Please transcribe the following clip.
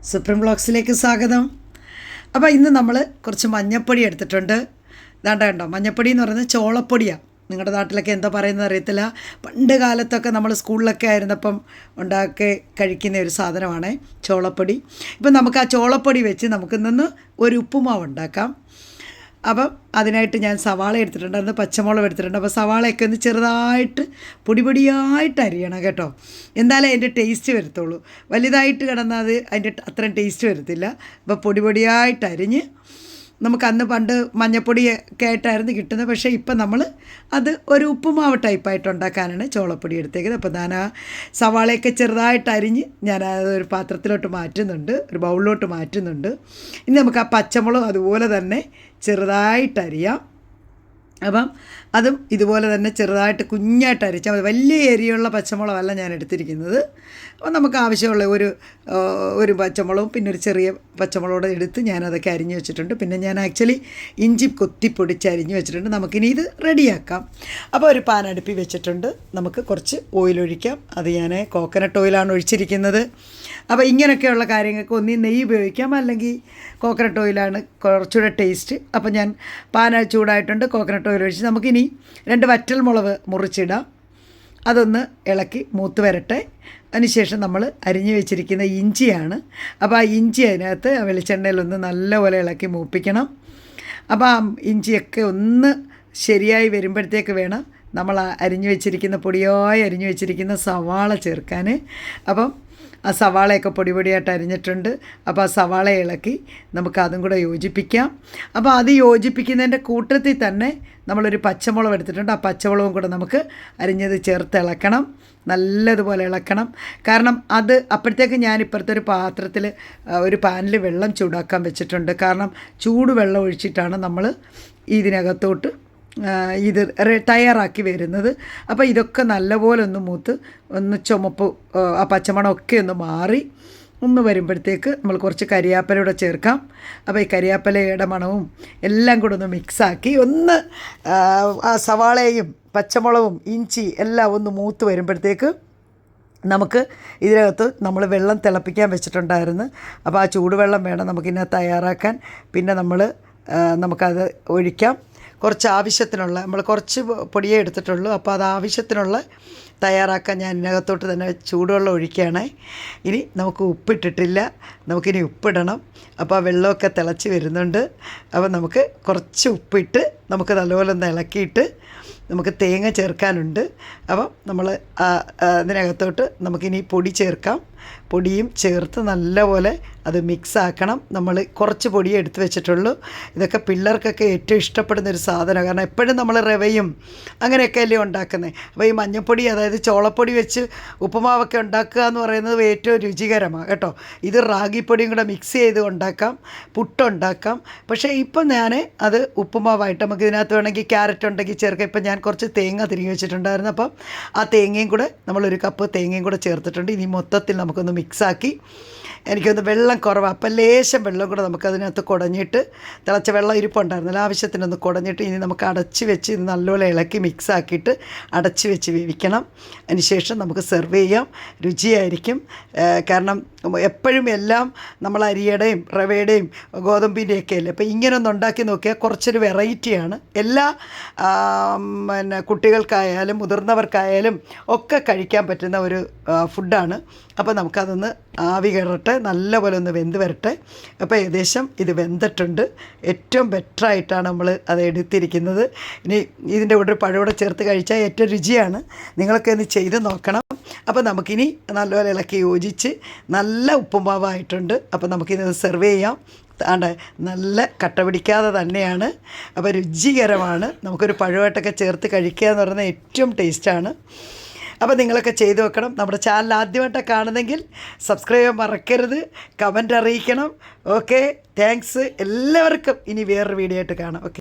Supreme ബ്ലോഗ്സിലേക്ക് സ്വാഗതം. അപ്പോൾ ഇന്ന് നമ്മൾ കുറച്ച് മഞ്ഞപ്പൊടി എടുത്തിട്ടുണ്ട്. ഇതാണ്ട കണ്ടോ, മഞ്ഞപ്പൊടി എന്ന് പറയുന്നത് ചോളപ്പൊടിയാണ്. നിങ്ങളുടെ നാട്ടിലൊക്കെ എന്താ പറയുന്നത് അറിയത്തില്ല. പണ്ട് കാലത്തൊക്കെ നമ്മൾ സ്കൂളിലൊക്കെ ആയിരുന്നപ്പം ഉണ്ടാക്കി കഴിക്കുന്ന ഒരു സാധനമാണ് ചോളപ്പൊടി. ഇപ്പം നമുക്ക് ആ ചോളപ്പൊടി വെച്ച് നമുക്കിന്ന് ഒരു ഉപ്പുമാവ് ഉണ്ടാക്കാം. അപ്പം അതിനായിട്ട് ഞാൻ സവാള എടുത്തിട്ടുണ്ട്, പച്ചമുളക് എടുത്തിട്ടുണ്ട്. അപ്പോൾ സവാളയൊക്കെ ഒന്ന് ചെറുതായിട്ട് പൊടിയായിട്ട് അരിയണം കേട്ടോ, എന്തായാലും അതിൻ്റെ ടേസ്റ്റ് വരത്തുള്ളൂ. വലുതായിട്ട് കിടന്നാൽ അത് അതിൻ്റെ അത്രയും ടേസ്റ്റ് വരത്തില്ല. അപ്പോൾ പൊടിയായിട്ട് അരിഞ്ഞ് നമുക്ക് അന്ന് പണ്ട് മഞ്ഞപ്പൊടിയൊക്കെ ആയിട്ടായിരുന്നു കിട്ടുന്നത്. പക്ഷേ ഇപ്പം നമ്മൾ അത് ഒരു ഉപ്പുമാവ് ടൈപ്പായിട്ട് ഉണ്ടാക്കാനാണ് ചോളപ്പൊടി എടുത്തേക്കുന്നത്. അപ്പോൾ ഞാൻ ആ സവാളയൊക്കെ ചെറുതായിട്ട് അരിഞ്ഞ് ഞാൻ അതൊരു പാത്രത്തിലോട്ട് മാറ്റുന്നുണ്ട്, ഒരു ബൗളിലോട്ട് മാറ്റുന്നുണ്ട്. ഇനി നമുക്ക് ആ പച്ചമുളക് അതുപോലെ തന്നെ ചെറുതായിട്ട് അരിയാം. അപ്പം അതും ഇതുപോലെ തന്നെ ചെറുതായിട്ട് കുഞ്ഞായിട്ട് അരിച്ചാൽ മതി. വലിയ എരിയുള്ള പച്ചമുളകല്ല ഞാൻ എടുത്തിരിക്കുന്നത്. അപ്പോൾ നമുക്ക് ആവശ്യമുള്ള ഒരു പച്ചമുളകും പിന്നെ ഒരു ചെറിയ പച്ചമുളകോടെ എടുത്ത് ഞാനതൊക്കെ അരിഞ്ഞ് വെച്ചിട്ടുണ്ട്. പിന്നെ ഞാൻ ആക്ച്വലി ഇഞ്ചി കൊത്തിപ്പൊടിച്ച് അരിഞ്ഞ് വെച്ചിട്ടുണ്ട്. നമുക്കിനി ഇത് റെഡിയാക്കാം. അപ്പോൾ ഒരു പാൻ അടുപ്പി വെച്ചിട്ടുണ്ട്. നമുക്ക് കുറച്ച് ഓയിൽ ഒഴിക്കാം. അത് ഞാൻ കോക്കനട്ട് ഓയിലാണ് ഒഴിച്ചിരിക്കുന്നത്. അപ്പോൾ ഇങ്ങനെയൊക്കെയുള്ള കാര്യങ്ങൾക്ക് ഒന്നീ നെയ്യ് ഉപയോഗിക്കാം, അല്ലെങ്കിൽ കോക്കനട്ട് ഓയിലാണ് കുറച്ചുകൂടെ ടേസ്റ്റ്. അപ്പോൾ ഞാൻ പാൻ ചൂടായിട്ടുണ്ട്, കോക്കനട്ട് ഓയിൽ ഒഴിച്ച് നമുക്കിനി 2 വറ്റൽ മുളക് മുറിച്ചിടാം. അതൊന്ന് ഇളക്കി മൂത്ത് വരട്ടെ. അതിനുശേഷം നമ്മൾ അരിഞ്ഞു വെച്ചിരിക്കുന്ന ഇഞ്ചിയാണ്. അപ്പോൾ ആ ഇഞ്ചി അതിനകത്ത് വെളിച്ചെണ്ണയിലൊന്ന് നല്ലപോലെ ഇളക്കി മൂപ്പിക്കണം. അപ്പോൾ ആ ഇഞ്ചിയൊക്കെ ഒന്ന് ശരിയായി വരുമ്പോഴത്തേക്ക് വേണം നമ്മൾ അരിഞ്ഞു വെച്ചിരിക്കുന്ന പൊടിയായി അരിഞ്ഞു വെച്ചിരിക്കുന്ന സവാള ചേർക്കാൻ. അപ്പം ആ സവാളയൊക്കെ പൊടിയായിട്ട് അരിഞ്ഞിട്ടുണ്ട്. അപ്പോൾ ആ സവാള ഇളക്കി നമുക്ക് അതും കൂടെ യോജിപ്പിക്കാം. അപ്പോൾ അത് യോജിപ്പിക്കുന്നതിൻ്റെ കൂട്ടത്തിൽ തന്നെ നമ്മളൊരു പച്ചമുളക് എടുത്തിട്ടുണ്ട്. ആ പച്ചമുളകും കൂടെ നമുക്ക് അരിഞ്ഞത് ചേർത്ത് ഇളക്കണം, നല്ലതുപോലെ ഇളക്കണം. കാരണം അത് അപ്പോഴത്തേക്ക് ഞാൻ ഇപ്പുറത്തെ ഒരു പാത്രത്തിൽ ഒരു പാനിൽ വെള്ളം ചൂടാക്കാൻ വെച്ചിട്ടുണ്ട്. കാരണം ചൂട് വെള്ളം ഒഴിച്ചിട്ടാണ് നമ്മൾ ഇതിനകത്തോട്ട് ഇത് തയ്യാറാക്കി വരുന്നത്. അപ്പോൾ ഇതൊക്കെ നല്ലപോലെ ഒന്ന് മൂത്ത് ഒന്ന് ചുമപ്പ് ആ പച്ചമണമൊക്കെ ഒന്ന് മാറി ഒന്ന് വരുമ്പോഴത്തേക്ക് നമ്മൾ കുറച്ച് കരിയാപ്പലയൂടെ ചേർക്കാം. അപ്പോൾ ഈ കരിയാപ്പലയുടെ മണവും എല്ലാം കൂടെ ഒന്ന് മിക്സാക്കി ഒന്ന് ആ സവാളയും പച്ചമുളകും ഇഞ്ചി എല്ലാം ഒന്ന് മൂത്ത് വരുമ്പോഴത്തേക്ക് നമുക്ക് ഇതിനകത്ത് നമ്മൾ വെള്ളം തിളപ്പിക്കാൻ വെച്ചിട്ടുണ്ടായിരുന്നു. അപ്പോൾ ആ ചൂടുവെള്ളം വേണം നമുക്കിതിനെ തയ്യാറാക്കാൻ. പിന്നെ നമുക്കത് ഒഴിക്കാം. കുറച്ച് ആവശ്യത്തിനുള്ള, നമ്മൾ കുറച്ച് പൊടിയേ എടുത്തിട്ടുള്ളൂ. അപ്പോൾ അത് ആവശ്യത്തിനുള്ള തയ്യാറാക്കാൻ ഞാൻ ഇതിനകത്തോട്ട് തന്നെ ചൂടുവെള്ളം ഒഴിക്കുകയാണ്. ഇനി നമുക്ക് ഉപ്പിട്ടിട്ടില്ല, നമുക്കിനി ഉപ്പിടണം. അപ്പോൾ ആ വെള്ളമൊക്കെ തിളച്ച് വരുന്നുണ്ട്. അപ്പോൾ നമുക്ക് കുറച്ച് ഉപ്പിട്ട് നമുക്ക് നല്ലപോലെ ഒന്ന് ഇളക്കിയിട്ട് നമുക്ക് തേങ്ങ ചേർക്കാനുണ്ട്. അപ്പം നമ്മൾ അതിനകത്തോട്ട് നമുക്കിനി പൊടി ചേർക്കാം. പൊടിയും ചേർത്ത് നല്ലപോലെ അത് മിക്സാക്കണം. നമ്മൾ കുറച്ച് പൊടിയേ എടുത്ത് വെച്ചിട്ടുള്ളൂ. ഇതൊക്കെ പിള്ളേർക്കൊക്കെ ഏറ്റവും ഇഷ്ടപ്പെടുന്നൊരു സാധനമാണ്. കാരണം എപ്പോഴും നമ്മൾ റവയും അങ്ങനെയൊക്കെ അല്ലേ ഉണ്ടാക്കുന്നത്. അപ്പോൾ ഈ മഞ്ഞൾപ്പൊടി, അതായത് ചോളപ്പൊടി വെച്ച് ഉപ്പുമാവൊക്കെ ഉണ്ടാക്കുക എന്ന് പറയുന്നത് ഏറ്റവും രുചികരമാണ് കേട്ടോ. ഇത് റാഗിപ്പൊടിയും കൂടെ മിക്സ് ചെയ്ത് ഉണ്ടാക്കാം, പുട്ടുണ്ടാക്കാം. പക്ഷേ ഇപ്പം ഞാൻ അത് ഉപ്പുമാവായിട്ട് നമുക്ക് ഇതിനകത്ത് വേണമെങ്കിൽ ക്യാരറ്റ് ഉണ്ടെങ്കിൽ ചേർക്കാം. ഇപ്പം ഞാൻ കുറച്ച് തേങ്ങ തിരികെ വെച്ചിട്ടുണ്ടായിരുന്നു. അപ്പം ആ തേങ്ങയും കൂടെ നമ്മളൊരു കപ്പ് തേങ്ങയും കൂടെ ചേർത്തിട്ടുണ്ട്. ഇനി മൊത്തത്തിൽ നമുക്കൊന്ന് മിക്സാക്കി, എനിക്കൊന്ന് വെള്ളം കുറവാണ്, അപ്പം ലേശം വെള്ളം കൂടെ നമുക്കതിനകത്ത് കുടഞ്ഞിട്ട്, തിളച്ച വെള്ളം ഇരിപ്പുണ്ടായിരുന്നില്ല, ആവശ്യത്തിനൊന്ന് കുടഞ്ഞിട്ട് ഇനി നമുക്ക് അടച്ച് വെച്ച് ഇത് നല്ലപോലെ ഇളക്കി മിക്സാക്കിയിട്ട് അടച്ച് വെച്ച് വേവിക്കണം. അതിനുശേഷം നമുക്ക് സെർവ് ചെയ്യാം. രുചിയായിരിക്കും. കാരണം എപ്പോഴും എല്ലാം നമ്മൾ അരിയുടെയും റവയുടെയും ഗോതമ്പിൻ്റെയൊക്കെ അല്ലേ. അപ്പോൾ ഇങ്ങനെ ഒന്ന് ഉണ്ടാക്കി നോക്കിയാൽ കുറച്ചൊരു വെറൈറ്റിയാണ്. എല്ലാ കുട്ടികൾക്കായാലും മുതിർന്നവർക്കായാലും ഒക്കെ കഴിക്കാൻ പറ്റുന്ന ഒരു ഫുഡാണ്. അപ്പോൾ നമുക്കതൊന്ന് ആവി കയറട്ടെ, നല്ലപോലെ ഒന്ന് വെന്ത് വരട്ടെ. അപ്പോൾ ഏകദേശം ഇത് വെന്തിട്ടുണ്ട്. ഏറ്റവും ബെറ്ററായിട്ടാണ് നമ്മൾ അത് എടുത്തിരിക്കുന്നത്. ഇനി ഇതിൻ്റെ കൂടെ ഒരു പഴകൂടെ ചേർത്ത് കഴിച്ചാൽ ഏറ്റവും രുചിയാണ്. നിങ്ങളൊക്കെ ഒന്ന് ചെയ്ത് നോക്കണം. അപ്പോൾ നമുക്കിനി നല്ലപോലെ ഇളക്കി യോജിച്ച് നല്ല ഉപ്പുമാവായിട്ടുണ്ട്. അപ്പോൾ നമുക്കിത് സെർവ് ചെയ്യാം. നല്ല കട്ട പിടിക്കാതെ തന്നെയാണ്. അപ്പോൾ രുചികരമാണ്. നമുക്കൊരു പഴമായിട്ടൊക്കെ ചേർത്ത് കഴിക്കുക എന്ന് പറയുന്നത് ഏറ്റവും ടേസ്റ്റാണ്. അപ്പോൾ നിങ്ങളൊക്കെ ചെയ്തു വെക്കണം. നമ്മുടെ ചാനൽ ആദ്യമായിട്ടാണ് കാണുന്നെങ്കിൽ സബ്സ്ക്രൈബ് ചെയ്യാൻ മറക്കരുത്, കമൻറ്റ് അറിയിക്കണം. ഓക്കെ, താങ്ക്സ് എല്ലാവർക്കും. ഇനി വേറൊരു വീഡിയോ ആയിട്ട് കാണാം. ഓക്കെ.